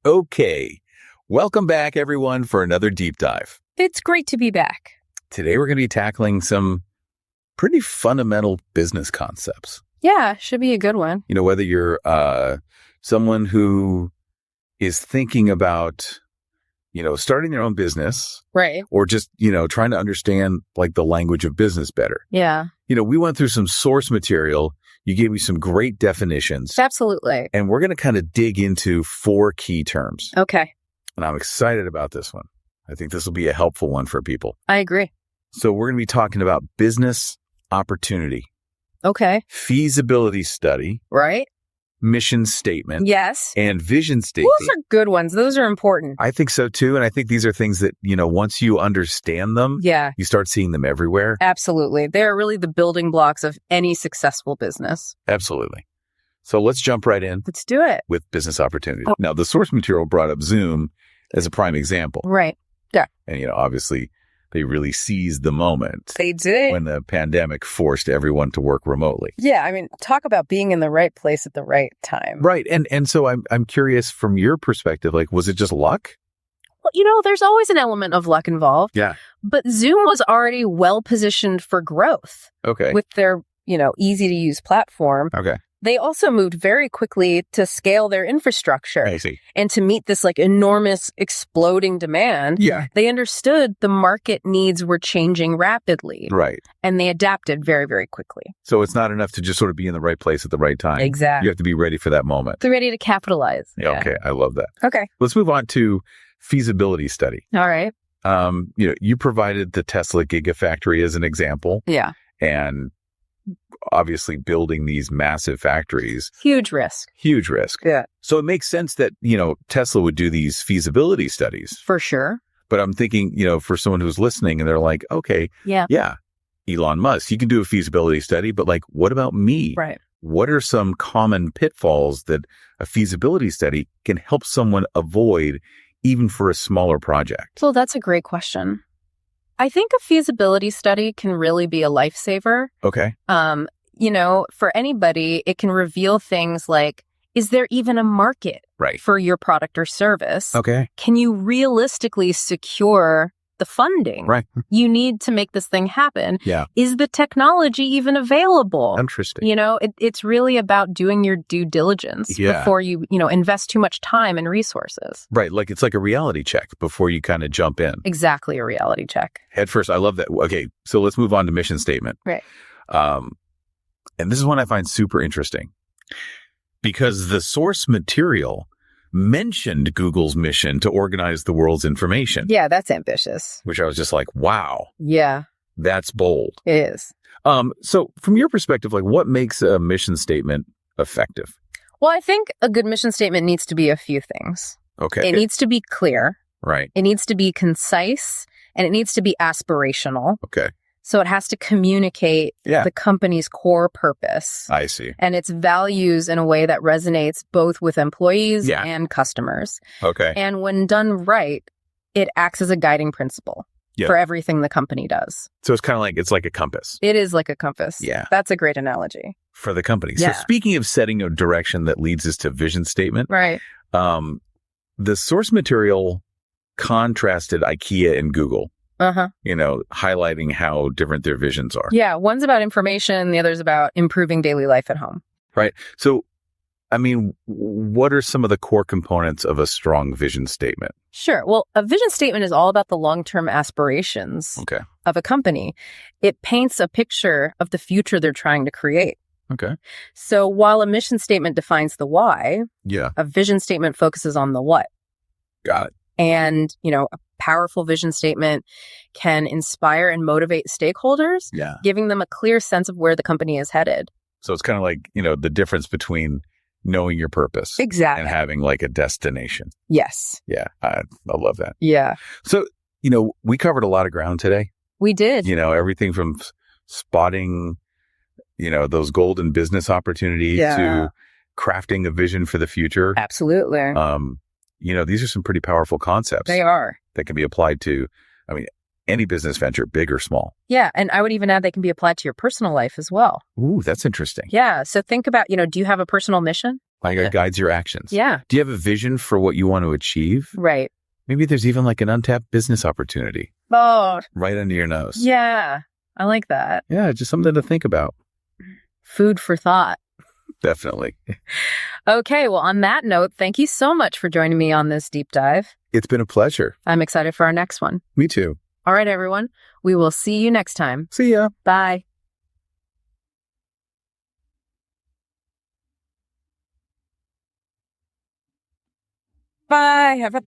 Okay. Welcome back, everyone, for another deep dive. It's great to be back. Today, we're going to be tackling some pretty fundamental business concepts. Yeah, should be a good one. You know, whether you're someone who is thinking about, starting their own business. Right. Or just, trying to understand like the language of business better. Yeah. We went through some source material. You gave me some great definitions. Absolutely. And we're going to kind of dig into 4 key terms. Okay. And I'm excited about this one. I think this will be a helpful one for people. I agree. So we're going to be talking about business opportunity. Okay. Feasibility study. Right. Mission statement. Yes. And vision statement. Those are good ones. Those are important. I think so too. And I think these are things that, once you understand them, you start seeing them everywhere. Absolutely. They're really the building blocks of any successful business. Absolutely. So let's jump right in. Let's do it. With business opportunity. Oh. Now, the source material brought up Zoom as a prime example. Right. Yeah. And, obviously, they really seized the moment. They did. When the pandemic forced everyone to work remotely. Yeah. I mean, talk about being in the right place at the right time. Right. And so I'm curious from your perspective, like, was it just luck? Well, there's always an element of luck involved. Yeah. But Zoom was already well positioned for growth. Okay. With their, easy to use platform. Okay. They also moved very quickly to scale their infrastructure. I see. And to meet this enormous exploding demand. Yeah. They understood the market needs were changing rapidly. Right. And they adapted very, very quickly. So it's not enough to just sort of be in the right place at the right time. Exactly. You have to be ready for that moment. They're ready to capitalize. Yeah. Okay. I love that. Okay. Let's move on to feasibility study. All right. You provided the Tesla Gigafactory as an example. Yeah. And obviously building these massive factories. Huge risk. Huge risk. Yeah. So it makes sense that, Tesla would do these feasibility studies. For sure. But I'm thinking, for someone who's listening and they're like, okay, yeah, Elon Musk, he can do a feasibility study, but like, what about me? Right. What are some common pitfalls that a feasibility study can help someone avoid even for a smaller project? So that's a great question. I think a feasibility study can really be a lifesaver. Okay. For anybody, it can reveal things like, is there even a market for your product or service? Okay. Can you realistically secure the funding you need to make this thing happen? Yeah. Is the technology even available? Interesting. It's really about doing your due diligence before you, invest too much time and resources. Right. Like it's like a reality check before you kind of jump in. Exactly. A reality check. Head first. I love that. Okay. So let's move on to mission statement. Right. And this is one I find super interesting because the source material mentioned Google's mission to organize the world's information. Yeah, that's ambitious. Which I was just like, wow. Yeah. That's bold. It is. So from your perspective, like what makes a mission statement effective? Well, I think a good mission statement needs to be a few things. Okay. It needs to be clear. Right. It needs to be concise and it needs to be aspirational. Okay. So it has to communicate the company's core purpose. I see. And its values in a way that resonates both with employees and customers. Okay. And when done right, it acts as a guiding principle for everything the company does. So it's kind of like, it's like a compass. It is like a compass. Yeah. That's a great analogy. For the company. Yeah. So speaking of setting a direction that leads us to vision statement. Right. The source material contrasted IKEA and Google. Highlighting how different their visions are. Yeah. One's about information. The other's about improving daily life at home. Right. So, I mean, what are some of the core components of a strong vision statement? Sure. Well, a vision statement is all about the long-term aspirations of a company. It paints a picture of the future they're trying to create. Okay. So while a mission statement defines the why, a vision statement focuses on the what. Got it. And, a powerful vision statement can inspire and motivate stakeholders, giving them a clear sense of where the company is headed. So it's kind of like, the difference between knowing your purpose and having like a destination. Yes. Yeah. I love that. Yeah. So, we covered a lot of ground today. We did. Everything from spotting, those golden business opportunities to crafting a vision for the future. Absolutely. These are some pretty powerful concepts. They are. That can be applied to, any business venture, big or small. Yeah. And I would even add they can be applied to your personal life as well. Ooh, that's interesting. Yeah. So think about, do you have a personal mission? Like it guides your actions. Yeah. Do you have a vision for what you want to achieve? Right. Maybe there's even like an untapped business opportunity. Oh. Right under your nose. Yeah. I like that. Yeah, just something to think about. Food for thought. Definitely. Okay, well, on that note, thank you so much for joining me on this deep dive. It's been a pleasure. I'm excited for our next one. Me too. All right, everyone. We will see you next time. See ya. Bye. Bye. Have a